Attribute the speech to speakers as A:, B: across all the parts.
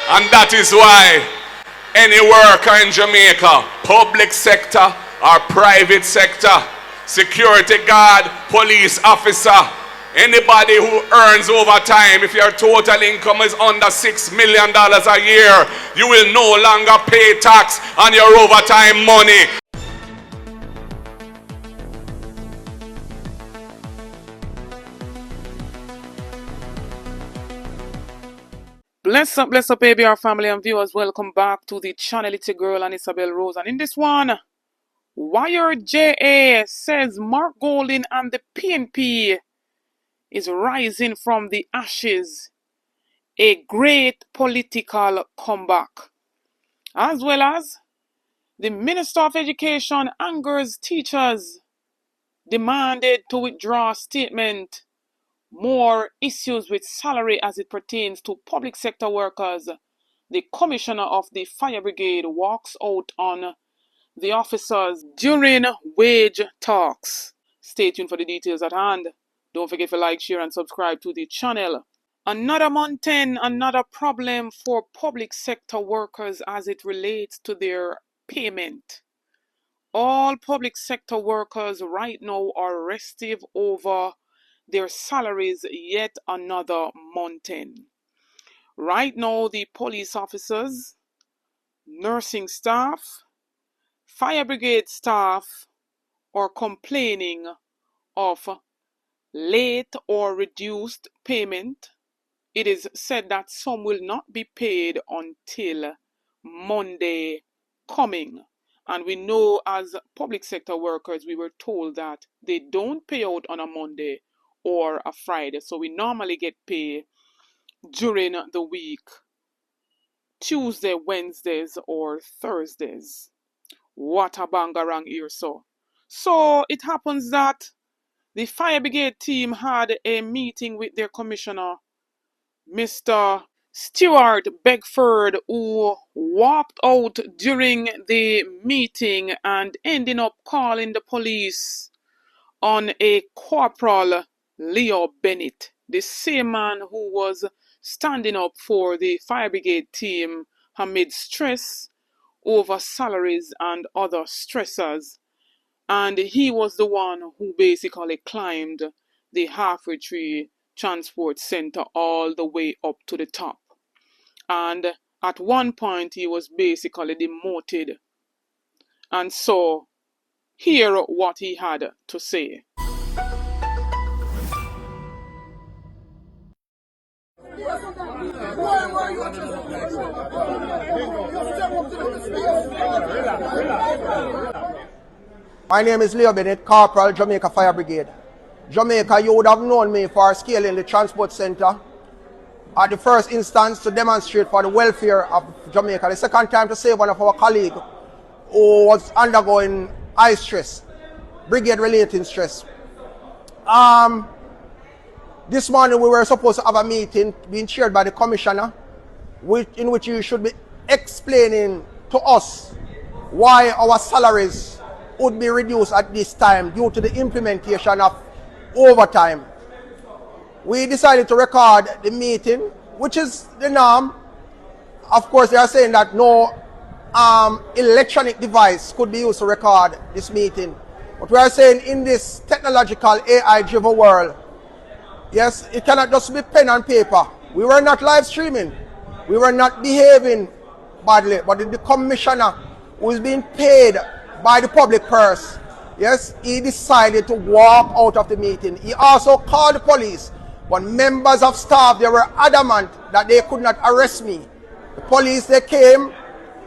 A: And that is why any worker in Jamaica, public sector or private sector, security guard, police officer, anybody who earns overtime, if your total income is under $6 million a year, you will no longer pay tax on your overtime money.
B: Bless up, baby, our family and viewers. Welcome back to the channel. It's your girl, and Isabel Rose. And in this one, Wire JA says Mark Golding and the PNP is rising from the ashes. A great political comeback. As well as the Minister of Education angers teachers, demanded to withdraw statement. More issues with salary as it pertains to public sector workers. The commissioner of the fire brigade walks out on the officers during wage talks. Stay tuned for the details at hand. Don't forget to like, share and subscribe to the channel. Another mountain, another problem for public sector workers as it relates to their payment. All public sector workers right now are restive over their salaries, yet another mountain. Right now, the police officers, nursing staff, fire brigade staff are complaining of late or reduced payment. It is said that some will not be paid until Monday coming. And we know as public sector workers, we were told that they don't pay out on a Monday or a Friday. So we normally get paid during the week, Tuesday, Wednesdays, or Thursdays. What a bangarang here, so. So it happens that the fire brigade team had a meeting with their commissioner, Mr. Stuart Beckford, who walked out during the meeting and ended up calling the police on a Corporal Leo Bennett, the same man who was standing up for the fire brigade team amid stress over salaries and other stressors. And he was the one who basically climbed the halfway tree transport center all the way up to the top. And at one point he was basically demoted. And so, hear what he had to say.
C: My name is Leo Bennett, Corporal, Jamaica Fire Brigade. Jamaica, you would have known me for scaling the transport center at the first instance to demonstrate for the welfare of Jamaica. The second time to save one of our colleagues who was undergoing high stress, brigade-related stress. This morning we were supposed to have a meeting being chaired by the commissioner, in which you should be explaining to us why our salaries would be reduced at this time due to the implementation of overtime. We decided to record the meeting, which is the norm. Of course, they are saying that no electronic device could be used to record this meeting. But we are saying in this technological AI-driven world, yes, it cannot just be pen and paper. We were not live streaming. We were not behaving badly. But the commissioner, who is being paid by the public purse, yes, he decided to walk out of the meeting. He also called the police, but members of staff, they were adamant that they could not arrest me. The police, they came,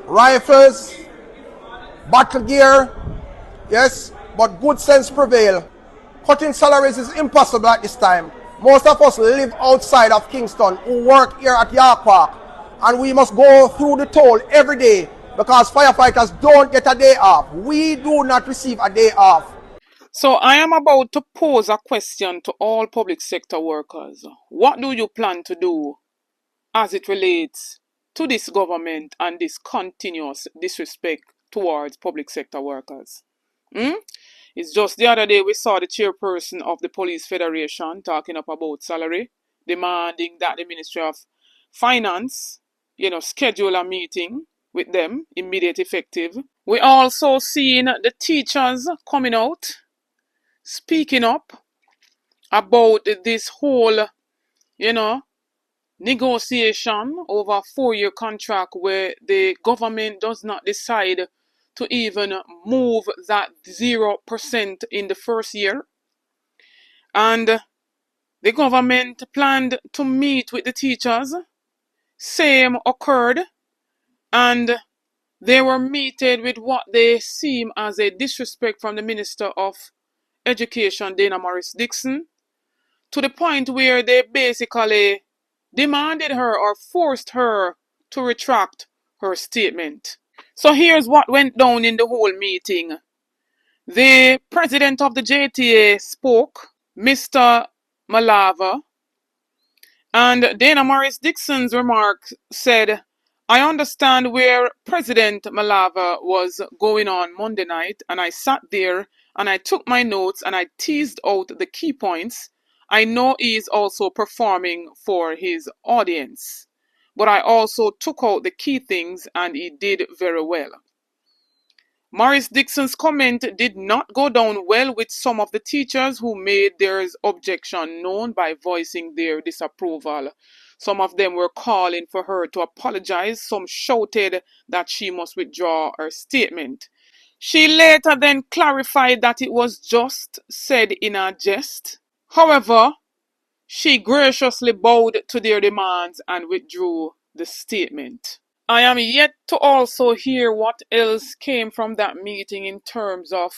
C: rifles, battle gear, yes, but good sense prevailed. Cutting salaries is impossible at this time. Most of us live outside of Kingston who work here at York Park, and we must go through the toll every day because firefighters don't get a day off. We do not receive a day off.
B: So I am about to pose a question to all public sector workers. What do you plan to do as it relates to this government and this continuous disrespect towards public sector workers? It's just the other day we saw the chairperson of the Police Federation talking up about salary, demanding that the Ministry of Finance, schedule a meeting with them, immediate effective. We also seen the teachers coming out, speaking up about this whole, negotiation over a 4-year contract where the government does not decide to even move that 0% in the first year. And the government planned to meet with the teachers. Same occurred. And they were meted with what they seem as a disrespect from the Minister of Education, Dana Morris-Dixon, to the point where they basically demanded her or forced her to retract her statement. So here's what went down in the whole meeting. The president of the JTA spoke, Mr. Malava, and Dana Morris-Dixon's remark said, I understand where President Malava was going on Monday night, and I sat there and I took my notes and I teased out the key points. I know he is also performing for his audience, but I also took out the key things and he did very well. Morris-Dixon's comment did not go down well with some of the teachers who made their objection known by voicing their disapproval. Some of them were calling for her to apologize. Some shouted that she must withdraw her statement. She later then clarified that it was just said in a jest. However, she graciously bowed to their demands and withdrew the statement. I am yet to also hear what else came from that meeting in terms of,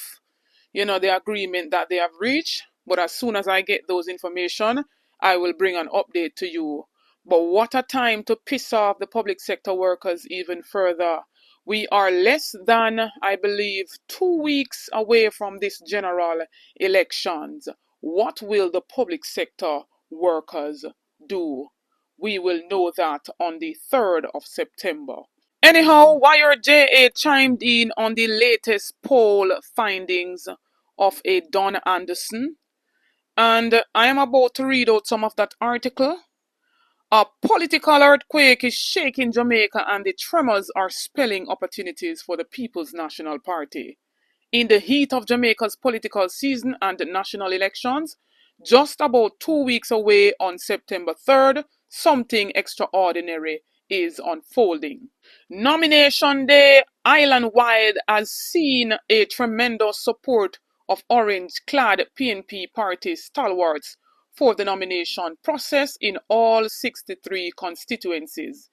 B: the agreement that they have reached. But as soon as I get those information, I will bring an update to you. But what a time to piss off the public sector workers even further. We are less than, I believe, 2 weeks away from this general elections. What will the public sector workers do? We will know that on the 3rd of September. Anyhow, JA chimed in on the latest poll findings of a Don Anderson. And I am about to read out some of that article. A political earthquake is shaking Jamaica and the tremors are spelling opportunities for the People's National Party. In the heat of Jamaica's political season and national elections, just about 2 weeks away on September 3rd, something extraordinary is unfolding. Nomination Day island-wide has seen a tremendous support of orange-clad PNP party stalwarts for the nomination process in all 63 constituencies.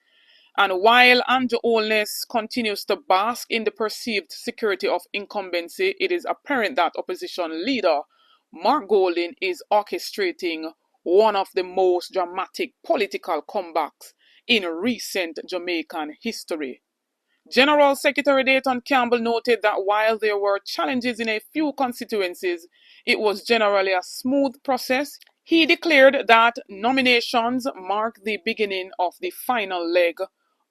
B: And while Anju continues to bask in the perceived security of incumbency, it is apparent that opposition leader Mark Golding is orchestrating one of the most dramatic political comebacks in recent Jamaican history. General Secretary Dayton Campbell noted that while there were challenges in a few constituencies, it was generally a smooth process. He declared that nominations mark the beginning of the final leg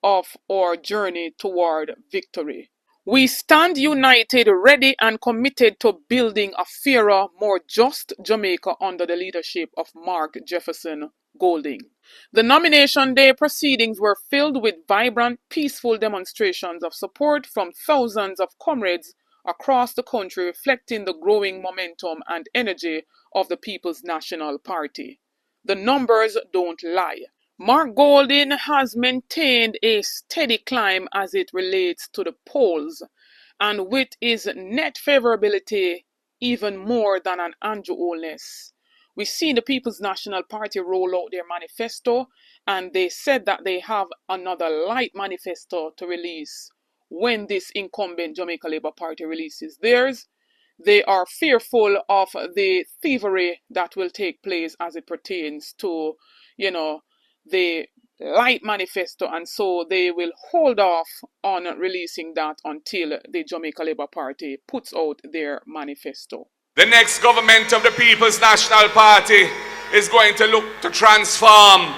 B: of our journey toward victory. We stand united, ready and committed to building a fairer, more just Jamaica under the leadership of Mark Jefferson Golding. The nomination day proceedings were filled with vibrant, peaceful demonstrations of support from thousands of comrades across the country, reflecting the growing momentum and energy of the People's National Party. The numbers don't lie. Mark Golding has maintained a steady climb as it relates to the polls, and with his net favorability even more than an Anju Oates. We've seen the People's National Party roll out their manifesto, and they said that they have another light manifesto to release when this incumbent Jamaica Labour Party releases theirs. They are fearful of the thievery that will take place as it pertains to, the light manifesto, and so they will hold off on releasing that until the Jamaica Labour Party puts out their manifesto.
A: The next government of the People's National Party is going to look to transform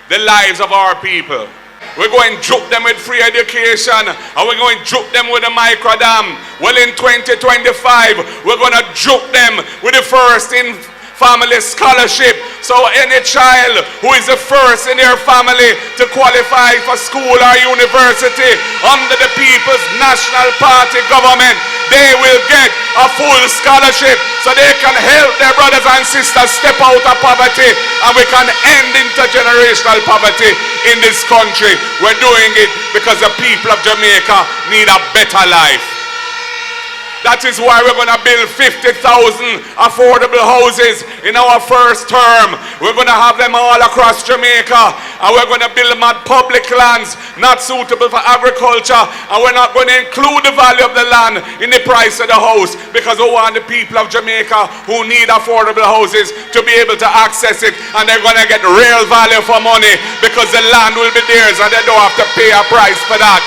A: the lives of our people. We're going to juke them with free education, and we're going to juke them with a micro dam. Well, in 2025, we're going to juke them with the first in family scholarship. So any child who is the first in their family to qualify for school or university under the People's National Party government, they will get a full scholarship so they can help their brothers and sisters step out of poverty, and we can end intergenerational poverty in this country. We're doing it because the people of Jamaica need a better life. That is why we're going to build 50,000 affordable houses in our first term. We're going to have them all across Jamaica, and we're going to build them on public lands not suitable for agriculture, and we're not going to include the value of the land in the price of the house, because we want the people of Jamaica who need affordable houses to be able to access it, and they're going to get real value for money because the land will be theirs and they don't have to pay a price for that.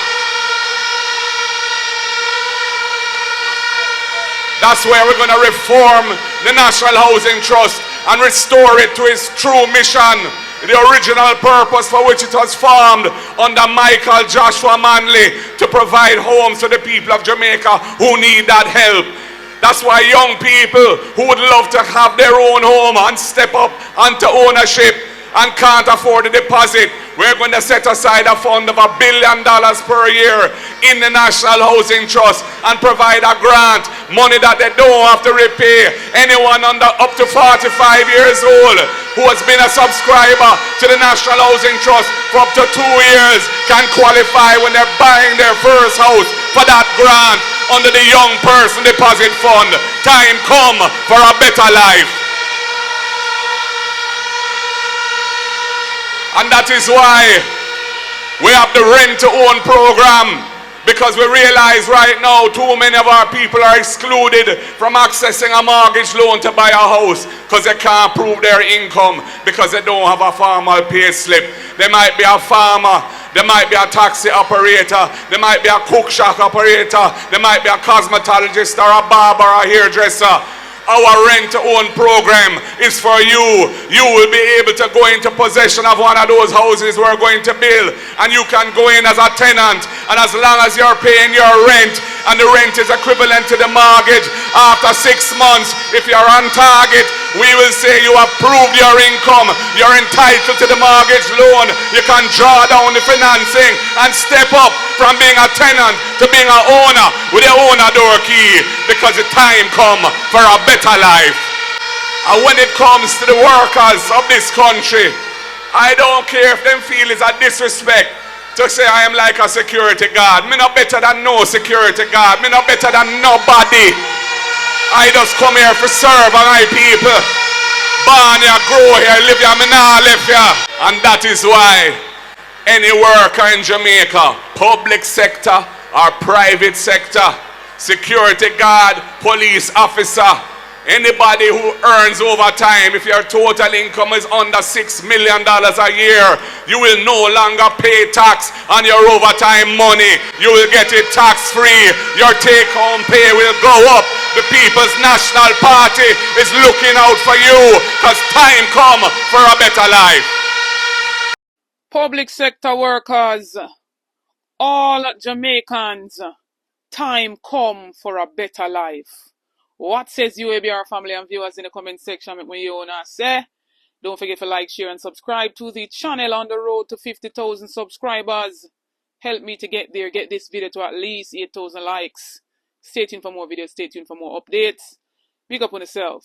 A: That's where we're going to reform the National Housing Trust and restore it to its true mission, the original purpose for which it was formed under Michael Joshua Manley, to provide homes to the people of Jamaica who need that help. That's why young people who would love to have their own home and step up onto ownership and can't afford the deposit, we're going to set aside a fund of $1 billion per year in the National Housing Trust and provide a grant, money that they don't have to repay. Anyone under up to 45 years old who has been a subscriber to the National Housing Trust for up to 2 years can qualify when they're buying their first house for that grant under the Young Person Deposit Fund. Time come for a better life. And that is why we have the rent to own program, because we realize right now too many of our people are excluded from accessing a mortgage loan to buy a house because they can't prove their income, because they don't have a formal pay slip. They might be a farmer, they might be a taxi operator, they might be a cook shack operator, they might be a cosmetologist or a barber or a hairdresser. Our rent-to-own program is for you. You will be able to go into possession of one of those houses we're going to build, and you can go in as a tenant, and as long as you're paying your rent and the rent is equivalent to the mortgage, after 6 months, if you're on target, we will say you have proved your income, you're entitled to the mortgage loan, you can draw down the financing and step up from being a tenant to being an owner with your owner door key, because the time come for a better life. And when it comes to the workers of this country, I don't care if them feel it's a disrespect to say I am like a security guard. Me not better than no security guard. Me not better than nobody. I just come here to serve my people. Born here, grow here, live here, me nah live here. And that is why any worker in Jamaica, public sector or private sector, security guard, police officer, anybody who earns overtime, if your total income is under $6 million a year, you will no longer pay tax on your overtime money. You will get it tax-free. Your take-home pay will go up. The People's National Party is looking out for you, because time come for a better life.
B: Public sector workers, all Jamaicans, time come for a better life. What says you, ABR family and viewers, in the comment section? Make me you wanna say. Don't forget to like, share and subscribe to the channel on the road to 50,000 subscribers. Help me to get there, get this video to at least 8,000 likes. Stay tuned for more videos, stay tuned for more updates. Big up on yourself.